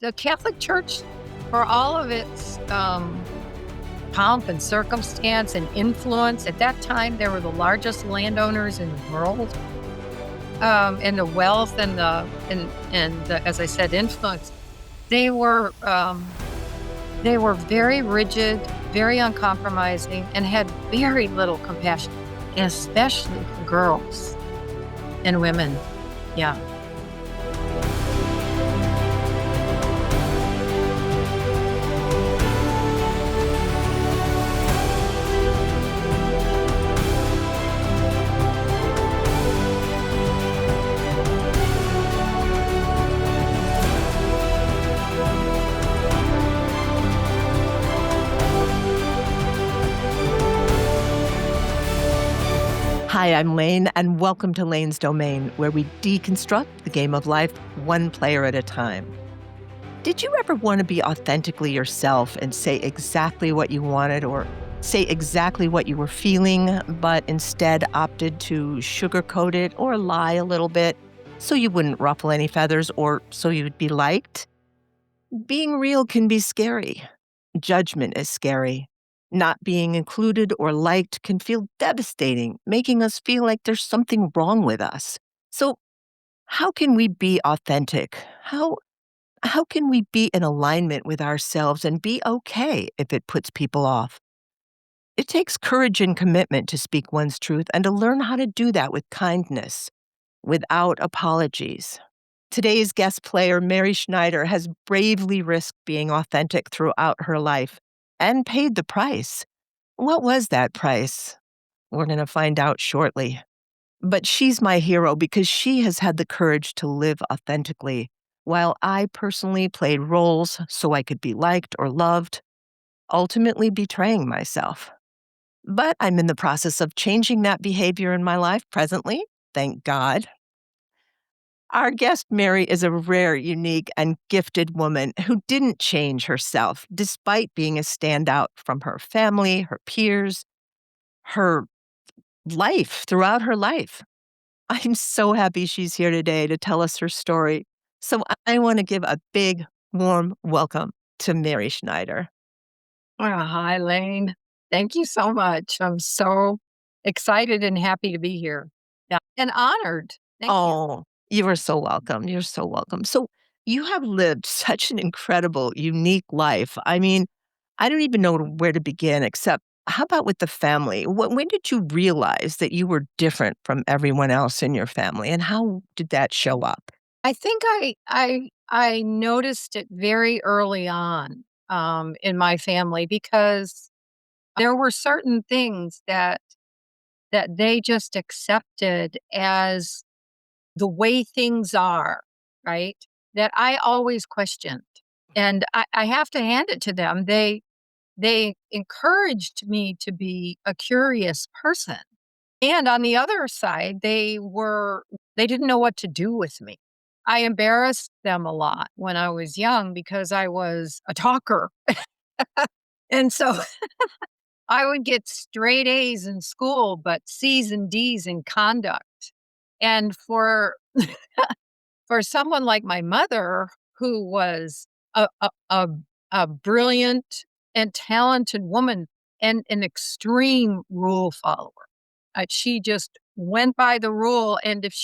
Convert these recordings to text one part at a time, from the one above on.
The Catholic Church, for all of its pomp and circumstance and influence, at that time they were the largest landowners in the world, and the wealth and the, as I said, influence. They were they were very rigid, very uncompromising, and had very little compassion, especially for girls and women. Yeah. Hi, I'm Lane, and welcome to Lane's Domain, where we deconstruct the game of life one player at a time. Did you ever want to be authentically yourself and say exactly what you wanted or say exactly what you were feeling, but instead opted to sugarcoat it or lie a little bit so you wouldn't ruffle any feathers or so you'd be liked? Being real can be scary. Judgment is scary. Not being included or liked can feel devastating, making us feel like there's something wrong with us. So, how can we be authentic? How can we be in alignment with ourselves and be okay if it puts people off? It takes courage and commitment to speak one's truth and to learn how to do that with kindness, without apologies. Today's guest player, Mary Schneider, has bravely risked being authentic throughout her life and paid the price. What was that price? We're going to find out shortly. But she's my hero because she has had the courage to live authentically, while I personally played roles so I could be liked or loved, ultimately betraying myself. But I'm in the process of changing that behavior in my life presently, thank God. Our guest, Mary, is a rare, unique, and gifted woman who didn't change herself despite being a standout from her family, her peers, her life, throughout her life. I'm so happy she's here today to tell us her story. So I want to give a big, warm welcome to Mary Schneider. Hi, Lane. Thank you so much. I'm so excited and happy to be here. Yeah. And honored. Thank you. Oh, you are so welcome. You're so welcome. So you have lived such an incredible, unique life. I mean, I don't even know where to begin, except how about with the family? When did you realize that you were different from everyone else in your family, and how did that show up? I think I noticed it very early on in my family because there were certain things that they just accepted as the way things are, right? That I always questioned. And I have to hand it to them. They encouraged me to be a curious person. And on the other side, they didn't know what to do with me. I embarrassed them a lot when I was young because I was a talker. And so I would get straight A's in school, but C's and D's in conduct. And for someone like my mother, who was a a a, a brilliant and talented woman and an extreme rule follower, she just went by the rule. And if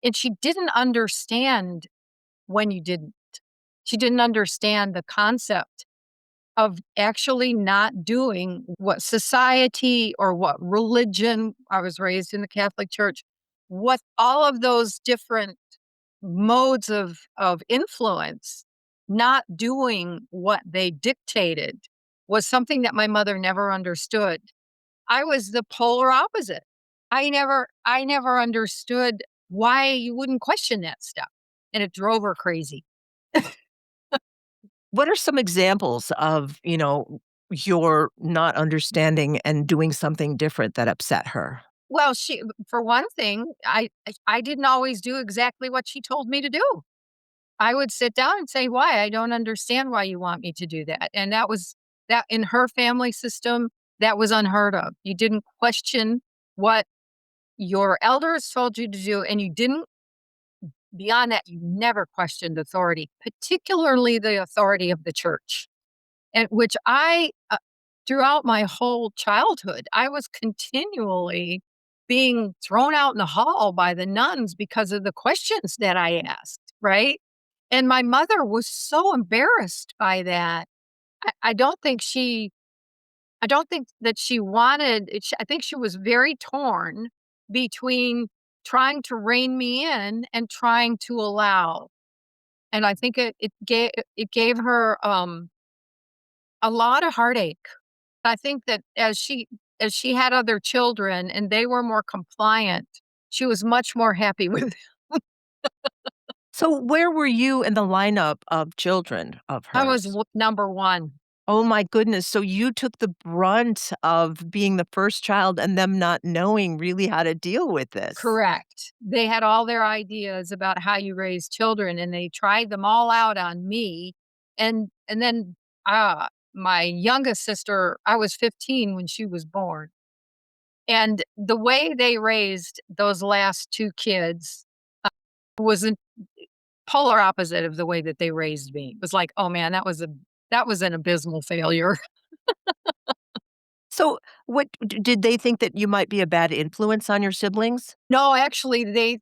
and she didn't understand when you didn't. She didn't understand the concept of actually not doing what society or what religion. I was raised in the Catholic Church. What all of those different modes of influence, not doing what they dictated was something that my mother never understood. I was the polar opposite. I never understood why you wouldn't question that stuff, and it drove her crazy. What are some examples of, your not understanding and doing something different that upset her? Well, for one thing, I didn't always do exactly what she told me to do. I would sit down and say, "Why? I don't understand why you want me to do that." And that in her family system, that was unheard of. You didn't question what your elders told you to do, and you didn't beyond that, you never questioned authority, particularly the authority of the church. And which throughout my whole childhood, I was continually being thrown out in the hall by the nuns because of the questions that I asked, right? And my mother was so embarrassed by that. I don't think I don't think that she wanted it. I think she was very torn between trying to rein me in and trying to allow. And I think it gave her a lot of heartache. I think that as she had other children and they were more compliant, she was much more happy with So where were you in the lineup of children of I was hers? number 1. Oh my goodness, so you took the brunt of being the first child and them not knowing really how to deal with this. Correct. They had all their ideas about how you raise children, and they tried them all out on me, and then, my youngest sister, I was 15 when she was born, and the way they raised those last 2 kids was a polar opposite of the way that they raised me. It was like, "Oh, man, that was an abysmal failure." So what did they think that you might be a bad influence on your siblings? No, actually, they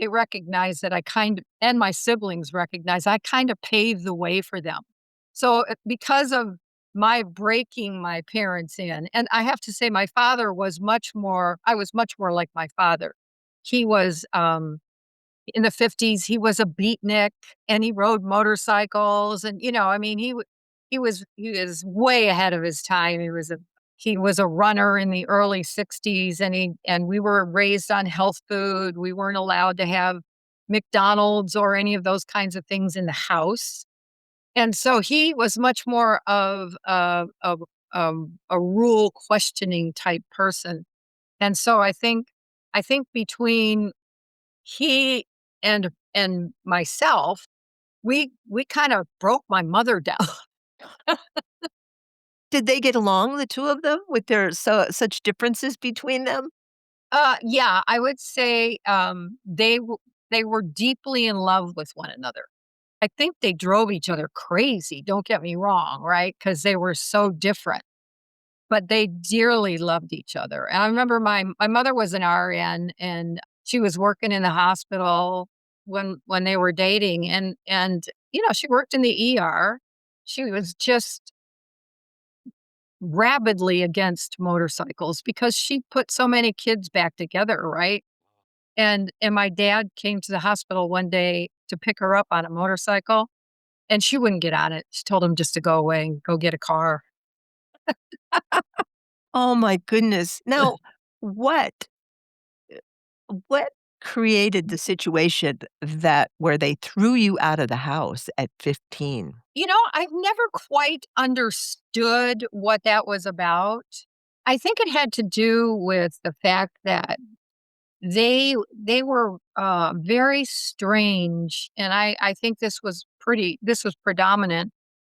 recognize that I kind of and my siblings recognize I kinda paved the way for them. So, because of my breaking my parents in and I have to say my father was much more I was much more like my father. He was, in the '50s, he was a beatnik, and he rode motorcycles, and, I mean, he was way ahead of his time. He was a runner in the early '60s, and we were raised on health food. We weren't allowed to have McDonald's or any of those kinds of things in the house, and so he was much more of a rule questioning type person, and so I think between he and myself, we kinda broke my mother down. Did they get along, the 2 of them, with their such differences between them? Yeah, I would say, they were deeply in love with one another. I think they drove each other crazy, don't get me wrong, right? Because they were so different, but they dearly loved each other, and I remember my mother was an RN, and she was working in the hospital when they were dating, and, she worked in the ER. She was just rabidly against motorcycles because she put so many kids back together, right? And my dad came to the hospital one day to pick her up on a motorcycle, and she wouldn't get on it. She told him just to go away and go get a car. Oh my goodness. Now, what what created the situation that where they threw you out of the house at 15? I've never quite understood what that was about. I think it had to do with the fact that they were, very strange, and I think this was predominant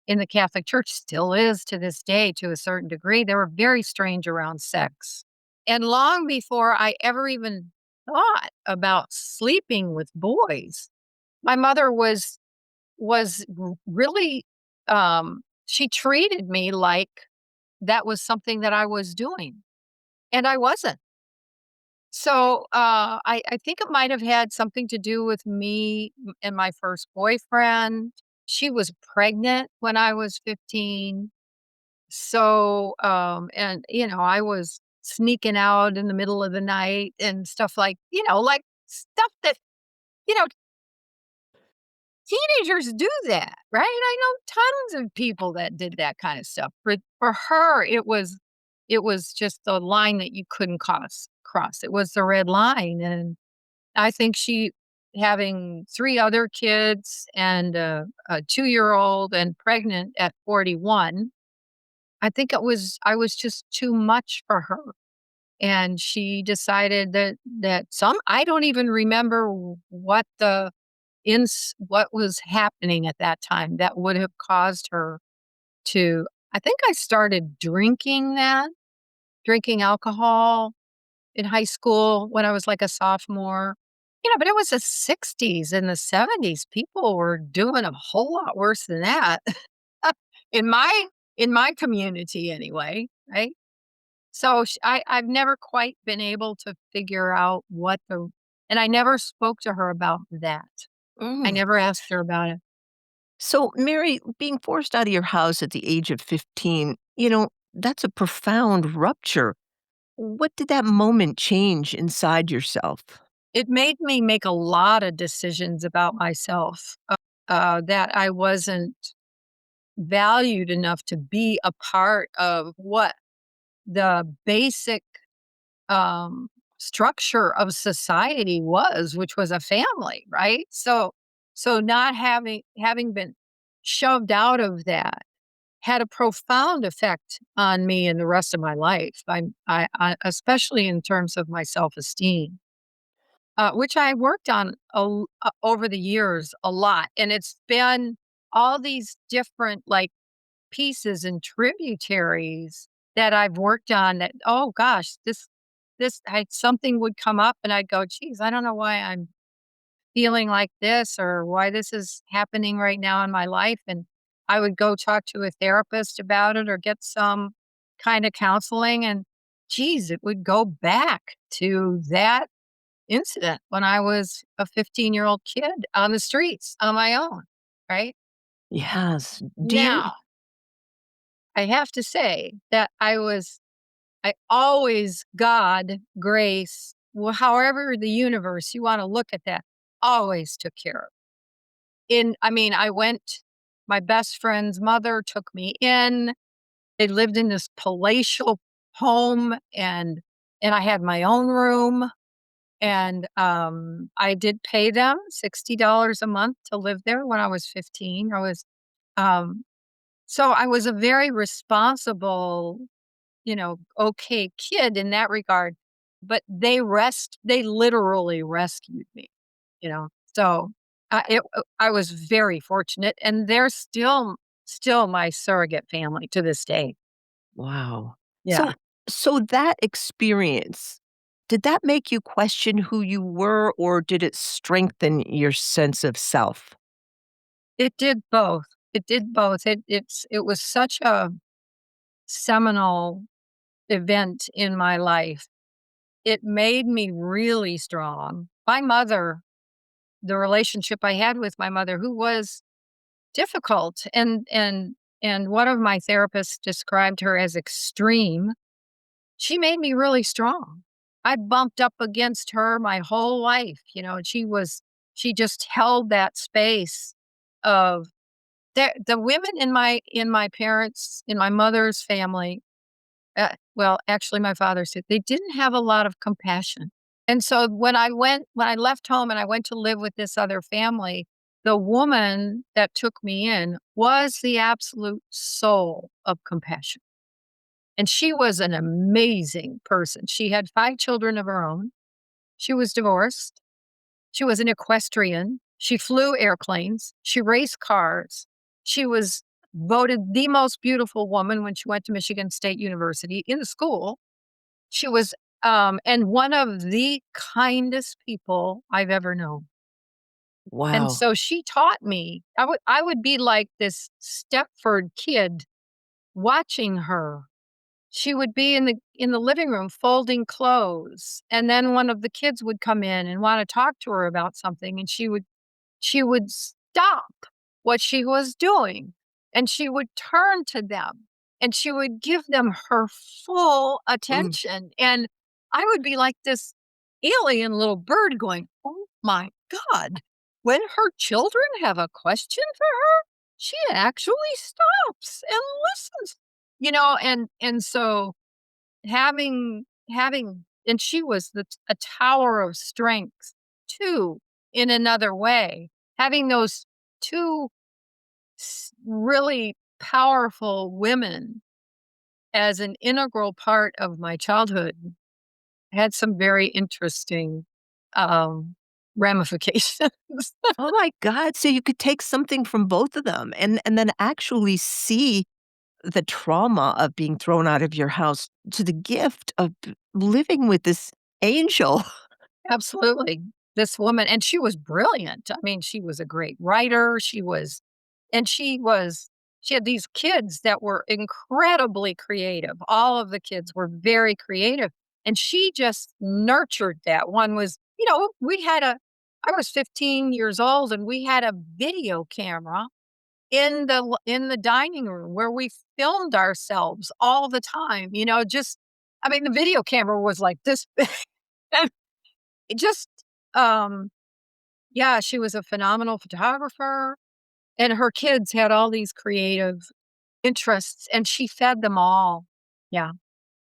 in the Catholic Church, still is to this day to a certain degree. They were very strange around sex. And long before I ever even thought about sleeping with boys, my mother was really, she treated me like that was something that I was doing, and I wasn't. So, I think it might have had something to do with me and my first boyfriend. She was pregnant when I was 15. So, I was sneaking out in the middle of the night and stuff like stuff that, you know, teenagers do that, right? I know tons of people that did that kind of stuff. For her, it was just the line that you couldn't cross. It was the red line. And I think she having 3 other kids and a 2-year-old and pregnant at 41, I think I was just too much for her. And she decided that some I don't even remember what what was happening at that time that would have caused her to I think I started drinking alcohol in high school when I was like a sophomore. But it was the '60s and the '70s. People were doing a whole lot worse than that in my community anyway, right? So I've never quite been able to figure out what the and I never spoke to her about that. I Mm. never asked her about it. So, Mary, being forced out of your house at the age of 15, that's a profound rupture. What did that moment change inside yourself? It made me make a lot of decisions about myself, that I wasn't valued enough to be a part of what the basic um, structure of society was, which was a family, right? So not having been shoved out of that had a profound effect on me and the rest of my life. I especially in terms of my self esteem, which I worked on over the years a lot, and it's been all these different like pieces and tributaries that I've worked on that, oh gosh, something would come up and I'd go, geez, I don't know why I'm feeling like this or why this is happening right now in my life. And I would go talk to a therapist about it or get some kind of counseling. And geez, it would go back to that incident when I was a 15-year-old kid on the streets on my own. Right Yes. Do you? now, I have to say that I always, God, grace, however the universe you want to look at that, always took care of. I mean, my best friend's mother took me in. They lived in this palatial home and I had my own room and I did pay them $60 a month to live there when I was 15. Um so I was a very responsible, okay kid in that regard, but they literally rescued me, you know? So, I was very fortunate, and they're still my surrogate family to this day. Wow. Yeah, So that experience, did that make you question who you were, or did it strengthen your sense of self? it did both. It did both. It was such a seminal event in my life. It made me really strong. The relationship I had with my mother, who was difficult, and one of my therapists described her as extreme. She made me really strong. I bumped up against her my whole life, and she just held that space of the women in my mother's family. Well, actually, my father said they didn't have a lot of compassion. And so when I left home and I went to live with this other family, the woman that took me in was the absolute soul of compassion. And she was an amazing person. She had 5 children of her own. She was divorced. She was an equestrian. She flew airplanes. She raced cars. She was voted the most beautiful woman when she went to Michigan State University in the school. She was, and one of the kindest people I've ever known. And Wow. so she taught me. I would be like this Stepford kid watching her. She would be in the living room folding clothes, and then one of the kids would come in and wanna talk to her about something, and she would stop what she was doing, and she would turn to them, and she would give them her full Mm, attention, and I would be like this alien little bird going, "Oh my god." When her children have a question for her, she actually stops and listens, and so having and she was a tower of strength too in another way. Having those 2 really powerful women as an integral part of my childhood had some very interesting, um, ramifications. oh my god, so you could take something from both of them and then actually see the trauma of being thrown out of your house to the gift of living with this angel. Absolutely. this woman, and she was brilliant. I mean, she was a great writer. And she had these kids that were incredibly creative. All of the kids were very creative, and she just nurtured that. One was, I was 15 years old, and we had a video camera in the dining room where we filmed ourselves all the time, just I mean, the video camera was like this big. And it just, um yeah, she was a phenomenal photographer, and her kids had all these creative interests, and she fed them all. Yeah,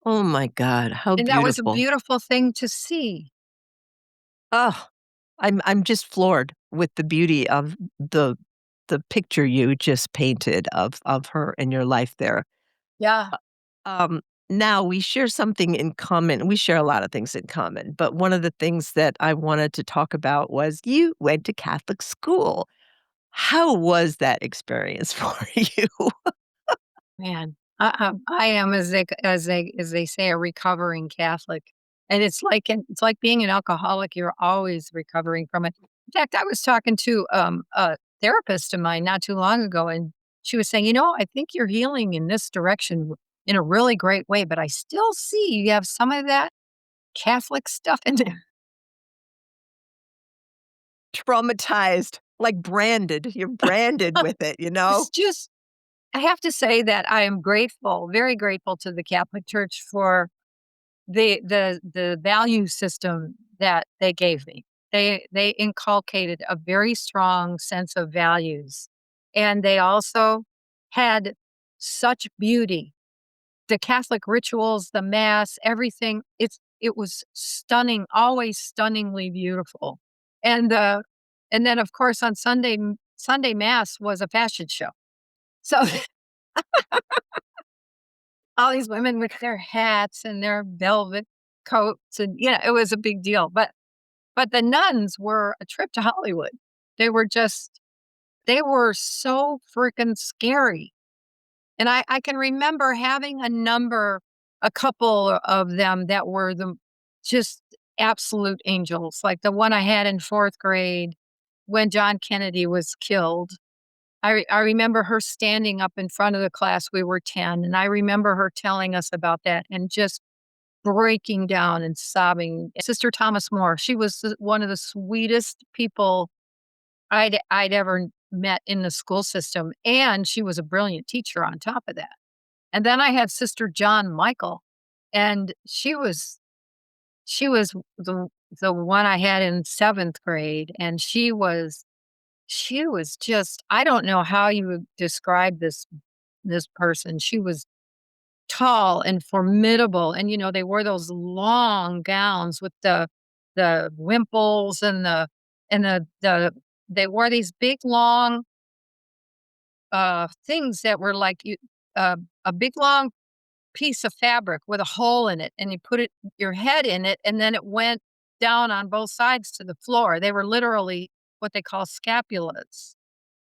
Oh my god, how and that was a beautiful. beautiful thing to see. Oh, I'm just floored with the beauty of the picture you just painted of her and your life there. Yeah, Um, Now we share something in common. We share a lot of things in common, but one of the things that I wanted to talk about was you went to Catholic school. How was that experience for you? man. I am, as they say, a recovering Catholic, and it's like being an alcoholic, you're always recovering from it. In fact, I was talking to, a therapist of mine not too long ago, and she was saying, "I think you're healing in this direction in a really great way, but I still see you have some of that Catholic stuff in there." Traumatized, like branded. You're branded with it, you know? It's just I have to say that I am grateful, very grateful to the Catholic Church for the value system that they gave me. They inculcated a very strong sense of values, and they also had such beauty. The Catholic rituals, the mass, everything, it was stunning, always stunningly beautiful. And, and then, of course, on Sunday mass was a fashion show. So, all these women with their hats and their velvet coats, and, it was a big deal, but the nuns were a trip to Hollywood. They were just they were so freaking scary. And I can remember having a couple of them that were just absolute angels, like the one I had in 4th grade when John Kennedy was killed. I remember her standing up in front of the class, we were 10, and I remember her telling us about that and just breaking down and sobbing. Sister Thomas More, she was one of the sweetest people I'd ever met in the school system, and she was a brilliant teacher on top of that. And then I had Sister John Michael, and she was the one I had in 7th grade, and she was just I don't know how you would describe this person. She was tall and formidable, and, they wore those long gowns with the wimples and they wore these big, long, things that were like a big, long piece of fabric with a hole in it, and you put your head in it, and then it went down on both sides to the floor. They were literally what they call scapulas.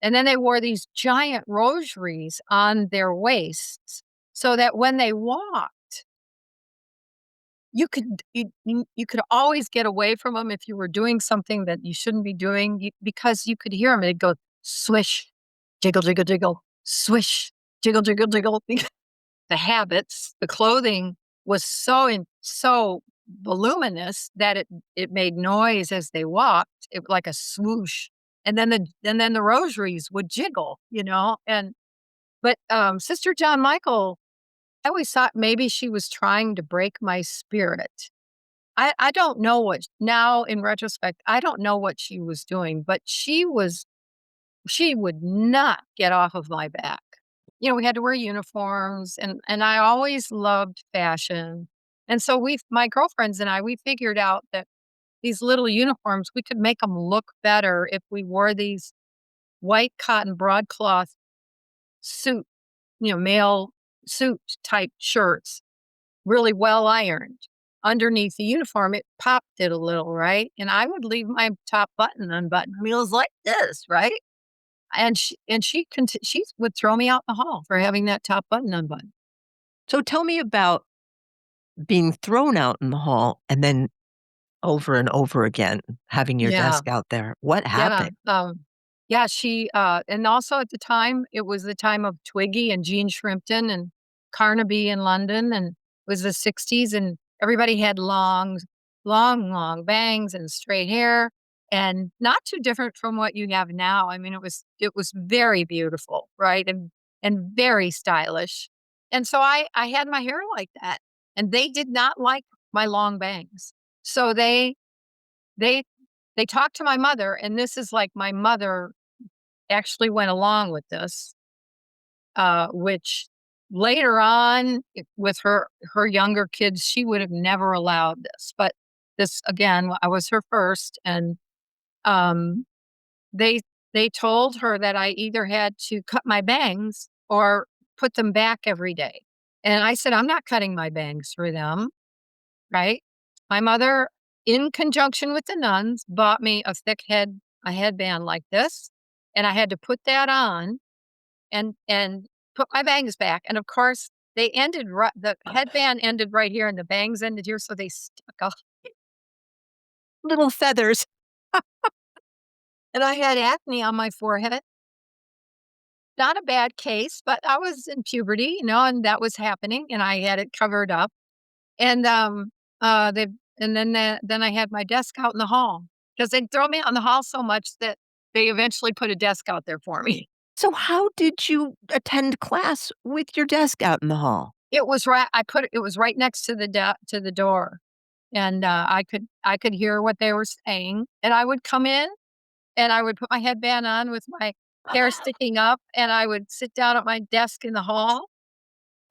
And then they wore these giant rosaries on their waists so that when they walked, you could always get away from them if you were doing something that you shouldn't be doing, because you could hear them. They'd go swish, jiggle, jiggle, jiggle, swish, jiggle, jiggle, jiggle. The habits, the clothing was so voluminous that it made noise as they walked, like a swoosh, and then the rosaries would jiggle, but, Sister John Michael, I always thought maybe she was trying to break my spirit. I don't know what now in retrospect, I don't know what she was doing, but she would not get off of my back. We had to wear uniforms, and I always loved fashion. And so my girlfriends and I, we figured out that these little uniforms, we could make them look better if we wore these white cotton broadcloth suit, male suit type shirts, really well ironed. Underneath the uniform, it popped it a little, right? And I would leave my top button unbuttoned. I mean, it was like this, right? And she would throw me out in the hall for having that top button undone. So tell me about being thrown out in the hall and then over and over again, having your Yeah. desk out there. What Yeah, happened? yeah, and also at the time, it was the time of Twiggy and Jean Shrimpton and Carnaby in London, and it was the '60s, and everybody had long bangs and straight hair, and not too different from what you have now. I mean, it was very beautiful, right? And very stylish. And so I had my hair like that, and they did not like my long bangs. So they they talked to my mother, and this is like my mother actually went along with this, which later on with her younger kids, she would have never allowed this. But this again, I was her first, and um, they they told her that I either had to cut my bangs or put them back every day. And I said, I'm not cutting my bangs for them. Right? My mother, in conjunction with the nuns, bought me a headband like this, and I had to put that on and put my bangs back, and of course, the headband ended right here and the bangs ended here, so they stuck off, Little feathers. and I had acne on my forehead. Not a bad case, but I was in puberty, and that was happening, and I had it covered up. And, they and then I had my desk out in the hall because 'cause they'd throw me out in the hall so much that they eventually put a desk out there for me. So how did you attend class with your desk out in the hall? It was right next to the door, and, I could hear what they were saying, and I would come in, and I would put my headband on with my hair sticking up, and I would sit down at my desk in the hall.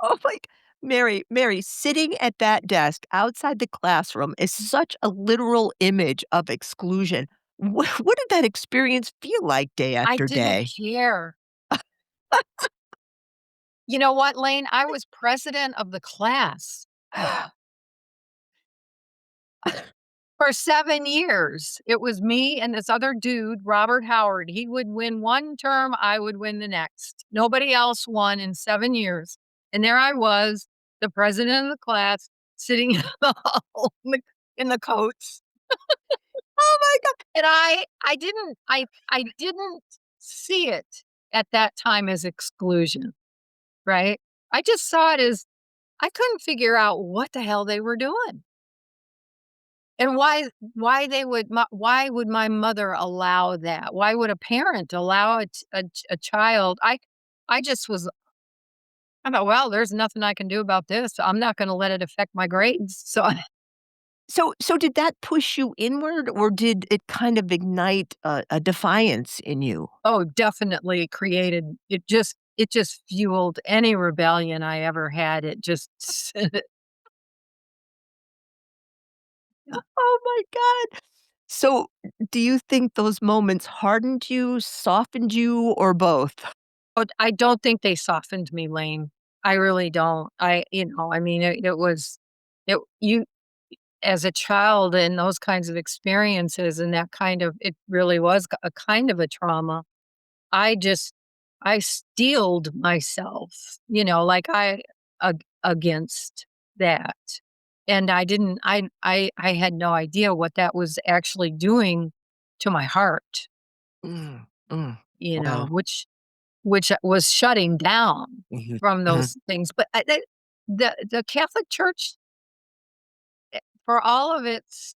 Oh my Mary, sitting at that desk outside the classroom is such a literal image of exclusion. What did that experience feel like day I after didn't day? care. You know what, Lane? I was president of the class. For 7 years, it was me and this other dude, Robert Howard. He would win 1 term, I would win the next. Nobody else won in 7 years, and there I was, the president of the class, sitting in the hall in the coats, Oh my god. and I didn't see it at that time as exclusion, right? I just saw it as I couldn't figure out what the hell they were doing. And why would my mother allow that? Why would a parent allow a child? I just was I thought, "Well, there's nothing I can do about this. I'm not gonna let it affect my grades." So So did that push you inward, or did it kind of ignite a defiance in you? oh, definitely created it just fueled any rebellion I ever had. It just Oh my god. So, do you think those moments hardened you, softened you, or both? But I don't think they softened me, Lane. I really don't. I mean, it was it you as a child and those kinds of experiences and that kind of it really was a kind of a trauma. I just I steeled myself, like against that. And I didn't I had no idea what that was actually doing to my heart, Mm, mm. you know, Wow. which which was shutting down Mhm, from mhm. those things. But the Catholic Church, for all of its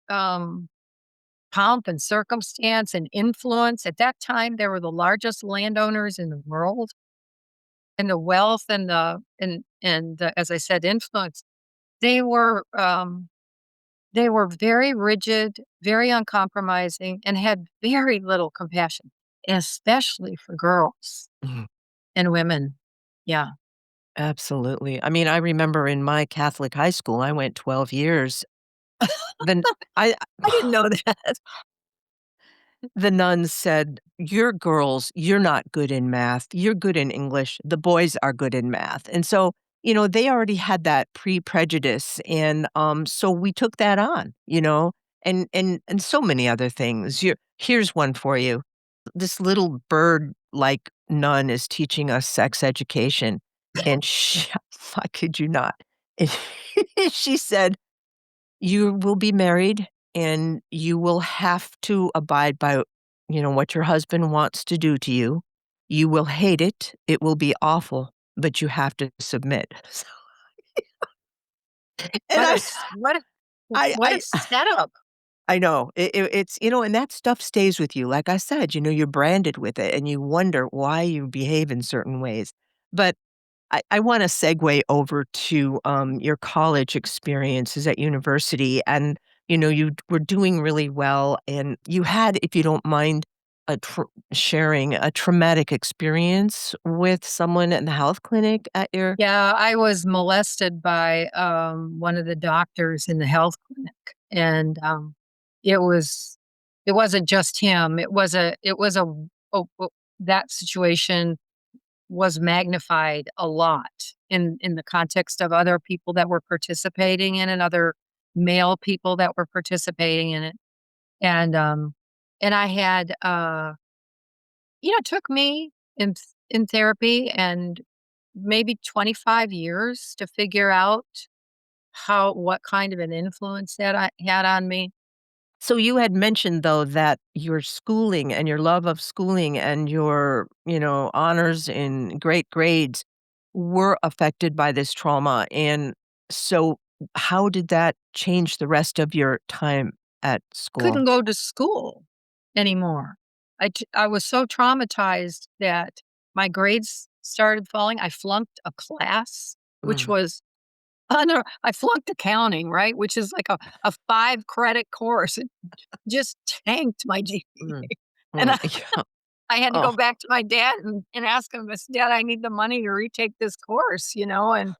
pomp and circumstance and influence. At that time, they were the largest landowners in the world, and the wealth and as I said, influence. They were they were very rigid, very uncompromising, and had very little compassion, especially for girls Mhm. and women. Yeah. Absolutely. I mean, I remember in my Catholic high school, I went 12 years. Then I I didn't know that. the nuns said, "You're girls, you're not good in math. You're good in English. The boys are good in math." And so, they already had that pre-prejudice, and, so we took that on, and so many other things. Here's one for you. This little bird-like nun is teaching us sex education, and I kid you not, and she said, "You will be married, and you will have to abide by, what your husband wants to do to you. You will hate it. It will be awful, but you have to submit. So and What a I s what a I what a I setup. I know. It's and that stuff stays with you. Like I said, you're branded with it, and you wonder why you behave in certain ways. But I wanna segue over to, your college experiences at university, and, you were doing really well, and you had, if you don't mind, sharing a traumatic experience with someone in the health clinic at your. Yeah, I was molested by, one of the doctors in the health clinic, and, it was it wasn't just him, it was a that situation was magnified a lot in the context of other people that were participating in it, other male people that were participating in it, and, um, and I had, it took me in therapy and maybe 25 years to figure out what kind of an influence that I had on me. So you had mentioned, though, that your schooling and your love of schooling and your, honors and great grades were affected by this trauma, and so how did that change the rest of your time at school? Couldn't go to school anymore. I was so traumatized that my grades started falling. I flunked a class, which Mm, was I flunked accounting, right? Which is like a 5 credit course. It just tanked my mm, GPA. And mm, yeah. I had to Oh, go back to my dad and ask him, I said, "Dad, I need the money to retake this course," and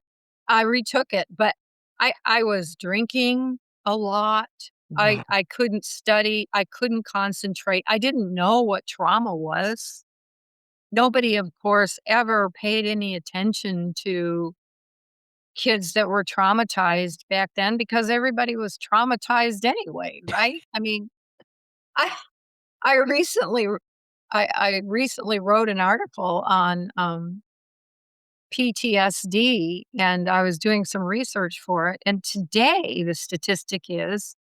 I retook it, but I was drinking a lot. wow. I couldn't study, I couldn't concentrate, I didn't know what trauma was. Nobody, of course, ever paid any attention to kids that were traumatized back then because everybody was traumatized anyway, right? I mean, I I recently I recently wrote an article on, PTSD, and I was doing some research for it, and today the statistic is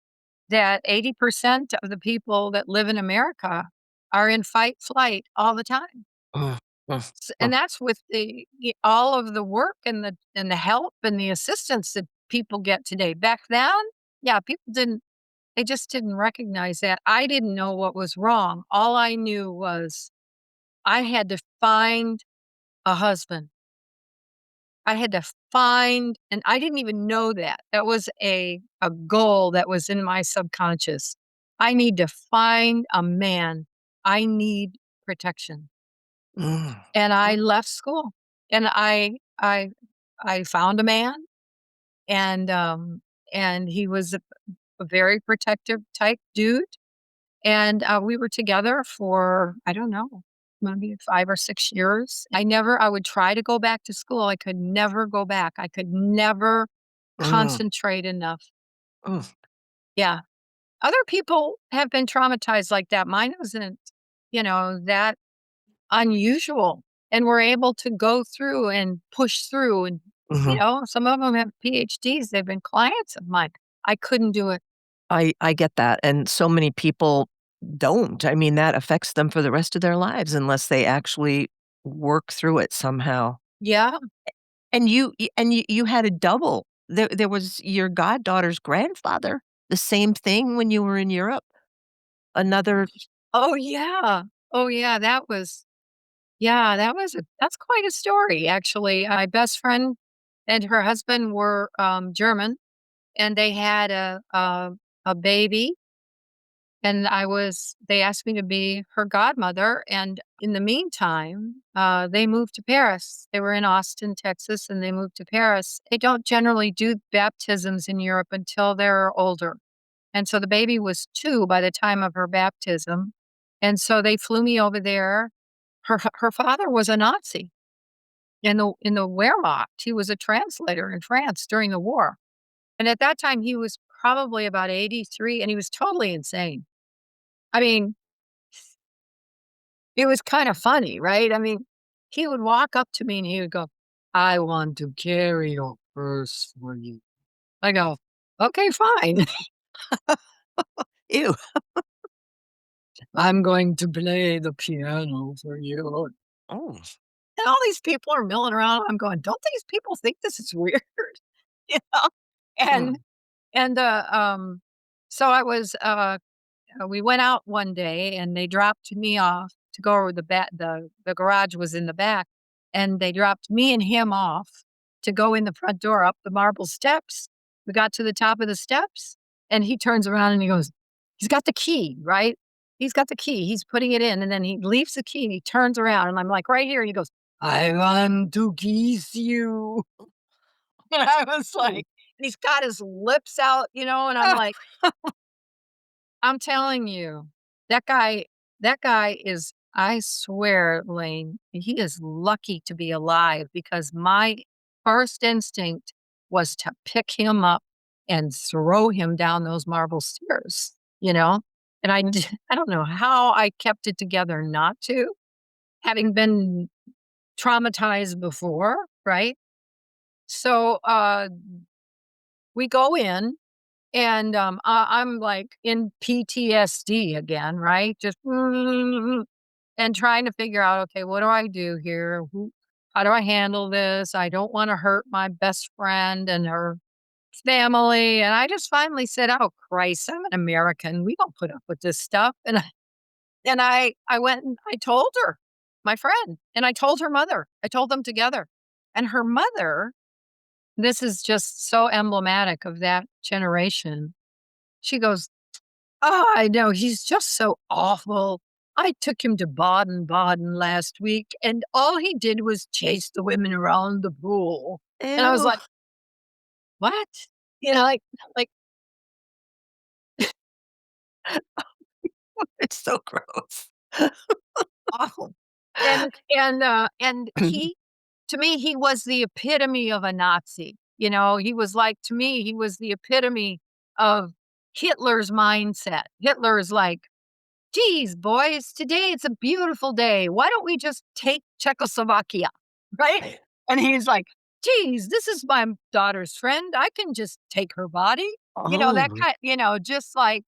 that 80% of the people that live in America are in fight flight all the time. Mm, mm, And mm, that's with all of the work and the help and the assistance that people get today. Back then, yeah, people didn't they just didn't recognize that. I didn't know what was wrong. All I knew was I had to find a husband. I had to find and I didn't even know that. That was a goal that was in my subconscious. I need to find a man. I need protection. mm, And I mm, left school and I found a man and he was a very protective type dude. And, we were together for, I don't know, maybe 5 or 6 years. I would try to go back to school. I could never go back. I could never mm, concentrate enough. mm, Yeah. Other people have been traumatized like that. Mine wasn't, that unusual, and were able to go through and push through and, mhm. some of them have PhDs. They've been clients of mine. I couldn't do it. I get that, and so many people don't. I mean, that affects them for the rest of their lives unless they actually work through it somehow. Yeah. And you had a double. There was your goddaughter's grandfather, the same thing when you were in Europe? Another. Oh, yeah. Oh, yeah, that's quite a story, actually. My best friend and her husband were, German, and they had a baby, and they asked me to be her godmother, and in the meantime, they moved to Paris. They were in Austin, Texas, and they moved to Paris. They don't generally do baptisms in Europe until they're older. And so the baby was 2 by the time of her baptism, and so they flew me over there. Her father was a Nazi in the Wehrmacht. He was a translator in France during the war, and at that time, he was probably about 83, and he was totally insane. I mean, it was kinda funny, right? I mean, he would walk up to me and he would go, "I want to carry your purse for you." I go, "Okay, fine." Ew. I'm going to play the piano for you. Oh. And all these people are milling around. I'm going, don't these people think this is weird? You know? And Mm. and so we went out one day and they dropped me off to go over the garage was in the back, and they dropped me and him off to go in the front door up the marble steps. We got to the top of the steps and he turns around and he goes, he's got the key, right? He's got the key. He's putting it in and then he leaves the key and he turns around and I'm like, right here. And he goes, I want to kiss you. And I was Ooh. like, and he's got his lips out, and I'm Ah. like, I'm telling you, that guy that guy is, I swear, Lane, he is lucky to be alive because my first instinct was to pick him up and throw him down those marble stairs, you know? And I don't know how I kept it together not to, having been traumatized before, right? So, we go in and, I'm, like, in PTSD again, right? Just and trying to figure out, "Okay, what do I do here? Who How do I handle this? I don't wanna hurt my best friend and her family," and I just finally said, "Oh, Christ, I'm an American. We don't put up with this stuff," and I went and I told her, my friend, and I told her mother. I told them together, and her mother, this is just so emblematic of that generation. She goes, "Oh, I know, he's just so awful. I took him to Baden-Baden last week, and all he did was chase the women around the pool." And I was Ew. like, "What?" You know, like, It's so gross. awful. And he to me, he was the epitome of a Nazi. He was like, to me, he was the epitome of Hitler's mindset. Hitler's like, "Geez, boys, today it's a beautiful day. Why don't we just take Czechoslovakia?" Right? And he's like, "Geez, this is my daughter's friend. I can just take her body." That Oh. kind, just like,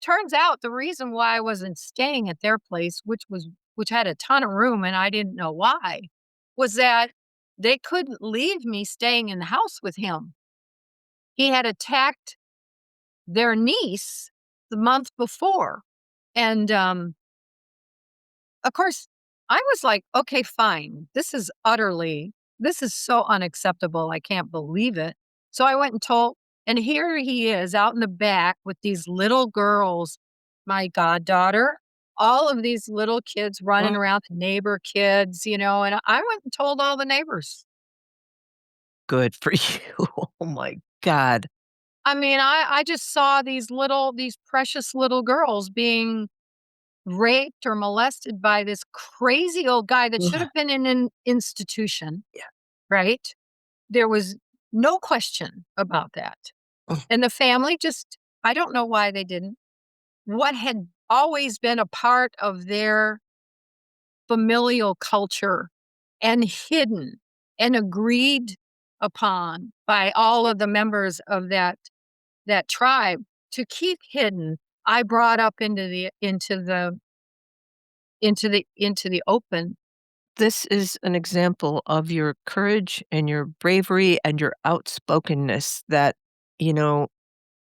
turns out the reason why I wasn't staying at their place, which had a ton of room and I didn't know why, was that they couldn't leave me staying in the house with him. He had attacked their niece the month before. And of course, I was like, "Okay, fine. This is so unacceptable. I can't believe it." So I went and told, and here he is out in the back with these little girls, my goddaughter, all of these little kids running Mm. around, the neighbor kids, and I went and told all the neighbors. Good for you. Oh my god. I mean, I just saw these precious little girls being raped or molested by this crazy old guy that should Ugh. have been in an institution, Yeah. right? There was no question about that. Ugh. And the family just, I don't know why they didn't. What had always been a part of their familial culture and hidden and agreed upon by all of the members of that tribe to keep hidden, I brought up into the open. This is an example of your courage and your bravery and your outspokenness that, you know,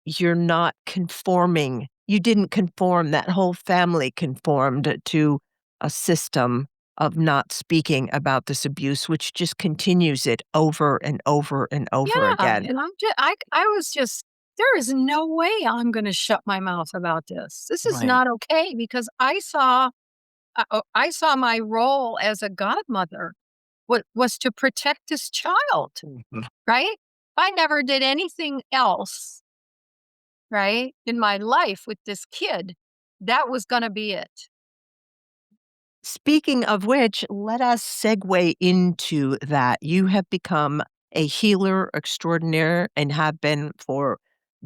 you're not conforming. You didn't conform, that whole family conformed to a system of not speaking about this abuse, which just continues it over and over and over Yeah, again. and I was just, there is no way I'm gonna shut my mouth about this. This is Right. not okay because I saw my role as a godmother was to protect this child, Mhm. right? I never did anything else, right, in my life with this kid. That was gonna be it. Speaking of which, let us segue into that. You have become a healer extraordinaire and have been for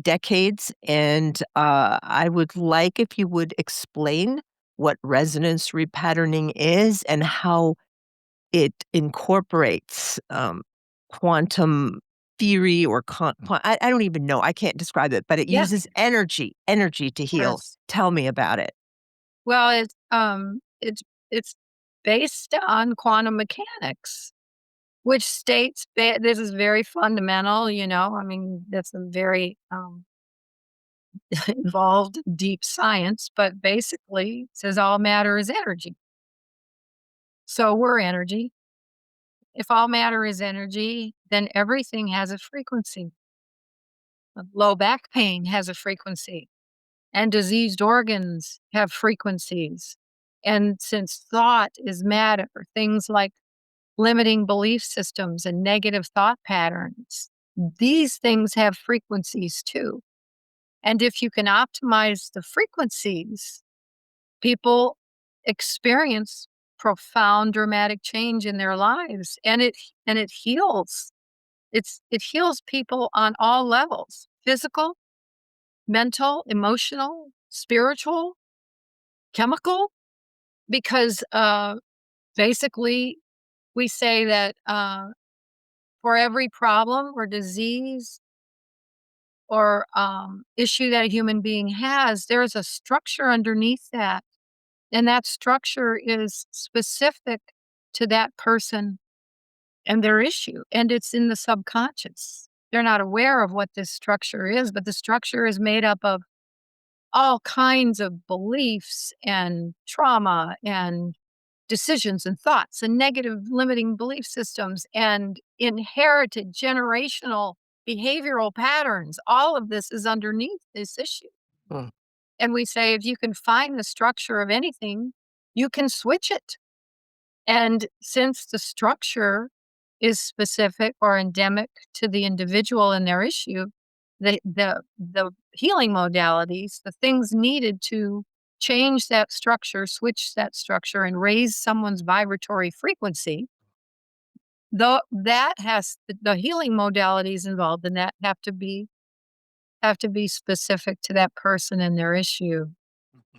decades. And I would like if you would explain what resonance repatterning is and how it incorporates quantum. theory or I don't even know. I can't describe it, but it Yeah. uses energy to heal. Yes. Tell me about it. Well, it's based on quantum mechanics, which states this is very fundamental, I mean, that's a very, involved deep science, but basically says all matter is energy. So we're energy. If all matter is energy, then everything has a frequency. Low back pain has a frequency, and diseased organs have frequencies. And since thought is matter, things like limiting belief systems and negative thought patterns, these things have frequencies too. And if you can optimize the frequencies, people experience profound dramatic change in their lives, and it heals. It heals people on all levels: physical, mental, emotional, spiritual, chemical, because basically we say that for every problem or disease or issue that a human being has, there's a structure underneath that. And that structure is specific to that person and their issue. And it's in the subconscious. They're not aware of what this structure is, but the structure is made up of all kinds of beliefs and trauma and decisions and thoughts and negative limiting belief systems and inherited generational behavioral patterns. All of this is underneath this issue. Mm. And we say if you can find the structure of anything, you can switch it. And since the structure is specific or endemic to the individual and their issue, the healing modalities, the things needed to change that structure, switch that structure, and raise someone's vibratory frequency, though that has the healing modalities involved in that have to be specific to that person and their issue.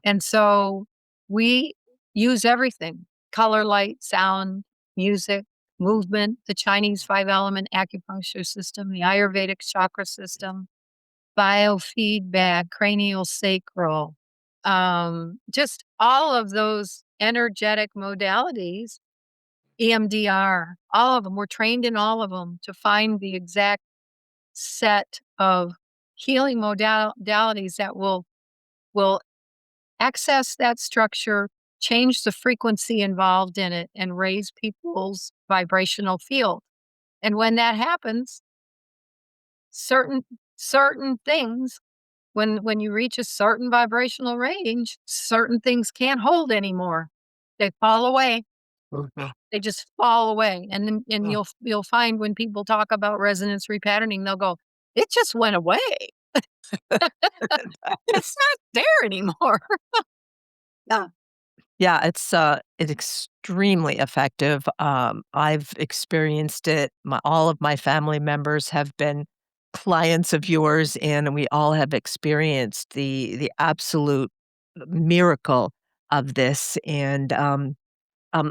And so we use everything: color, light, sound, music, movement, the Chinese 5-element acupuncture system, the Ayurvedic chakra system, biofeedback, cranial sacral, just all of those energetic modalities, EMDR, all of them. We're trained in all of them to find the exact set of healing modalities that will access that structure, change the frequency involved in it, and raise people's vibrational field. And when that happens, certain certain things, when you reach a certain vibrational range, certain things can't hold anymore. They fall away. Mhm. They just fall away. And then Mm. you'll find when people talk about resonance repatterning, they'll go, "It just went away. It's not there anymore." Yeah. Yeah, it's extremely effective. I've experienced it. All of my family members have been clients of yours, and we all have experienced the absolute miracle of this. And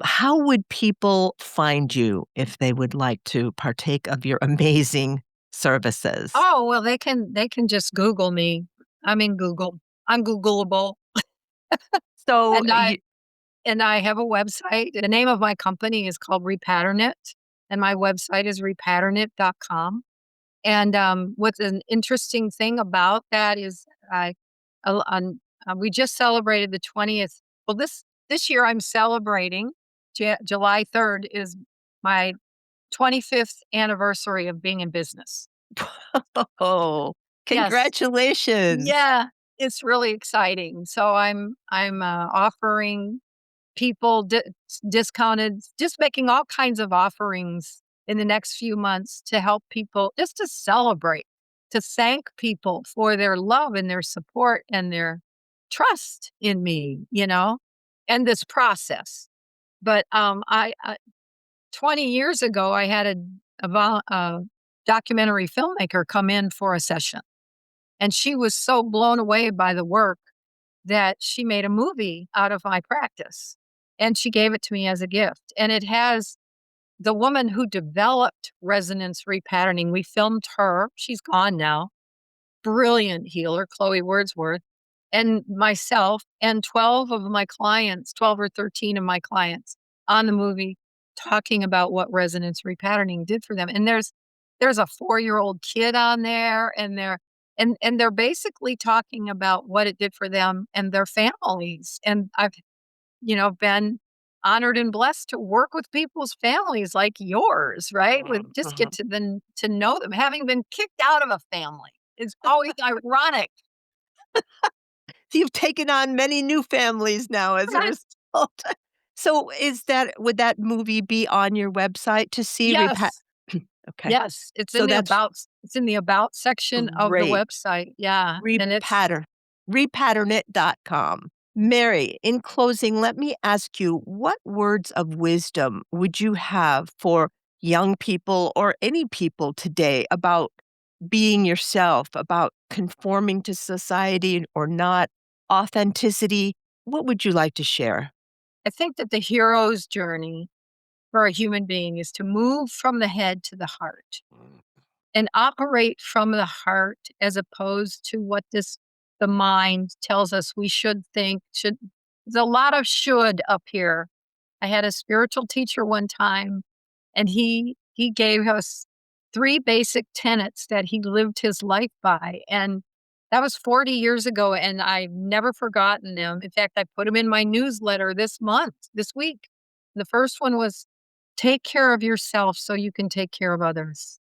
how would people find you if they would like to partake of your amazing services? Oh, well, they can just Google me. I'm in Google. I'm Googleable. So And I you, and I have a website. The name of my company is called Repattern It, and my website is repatternit.com. And what's an interesting thing about that is we just celebrated the 20th. Well, this year I'm celebrating. July 3rd is my 25th anniversary of being in business. oh, Yes. congratulations. Yeah, it's really exciting. So I'm offering people discounted, just making all kinds of offerings in the next few months to help people, just to celebrate, to thank people for their love and their support and their trust in me, and this process. But 20 years ago, I had a documentary filmmaker come in for a session, and she was so blown away by the work that she made a movie out of my practice, and she gave it to me as a gift. And it has the woman who developed resonance repatterning, we filmed her. She's gone now. Brilliant healer, Chloe Wordsworth, and myself, and 12 of my clients, 12 or 13 of my clients on the movie, talking about what resonance repatterning did for them. And there's a 4-year-old kid on there, and they're basically talking about what it did for them and their families. And I've, been honored and blessed to work with people's families like yours, right? With just get Mhm. to know them, having been kicked out of a family. It's always ironic. You've taken on many new families now as a Right. result. So would that movie be on your website to see Yes. Okay. Yes. So that's It's in the about section of the great. website. Yeah. And it's Repatter repatternit.com. Mary, in closing, let me ask you, what words of wisdom would you have for young people or any people today about being yourself, about conforming to society or not, authenticity? What would you like to share? I think that the hero's journey for a human being is to move from the head to the heart and operate from the heart as opposed to what the mind tells us we should think. There's a lot of should up here. I had a spiritual teacher one time, and he gave us 3 basic tenets that he lived his life by, and that was 40 years ago, and I've never forgotten them. In fact, I put them in my newsletter this week. The first one was, "Take care of yourself so you can take care of others."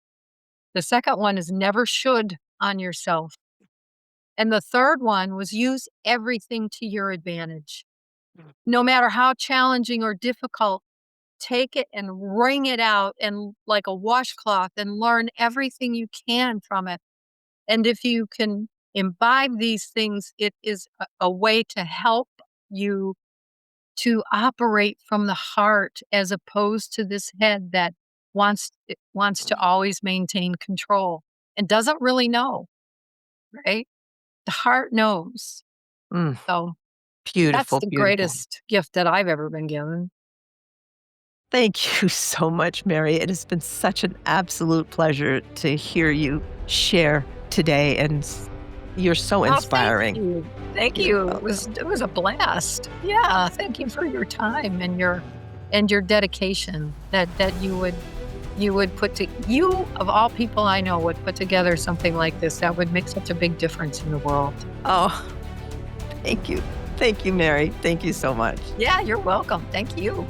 The second one is, "Never should on yourself." And the third one was, "Use everything to your advantage. No matter how challenging or difficult, take it and wring it out and like a washcloth and learn everything you can from it. And if you can imbibe these things, it is a way to help you to operate from the heart as opposed to this head that wants to always maintain control and doesn't really know, right? The heart knows. Mm, So that's beautiful, the beautiful. greatest gift that I've ever been given. Thank you so much, Mary. It has been such an absolute pleasure to hear you share today, and you're so Oh, thank inspiring. you. Thank You're you. welcome. It was a blast. Yeah, thank you for your time and your dedication that you would you of all people I know would put together something like this that would make such a big difference in the world. Oh, thank you. Thank you, Mary. Thank you so much. Yeah, you're welcome. Thank you.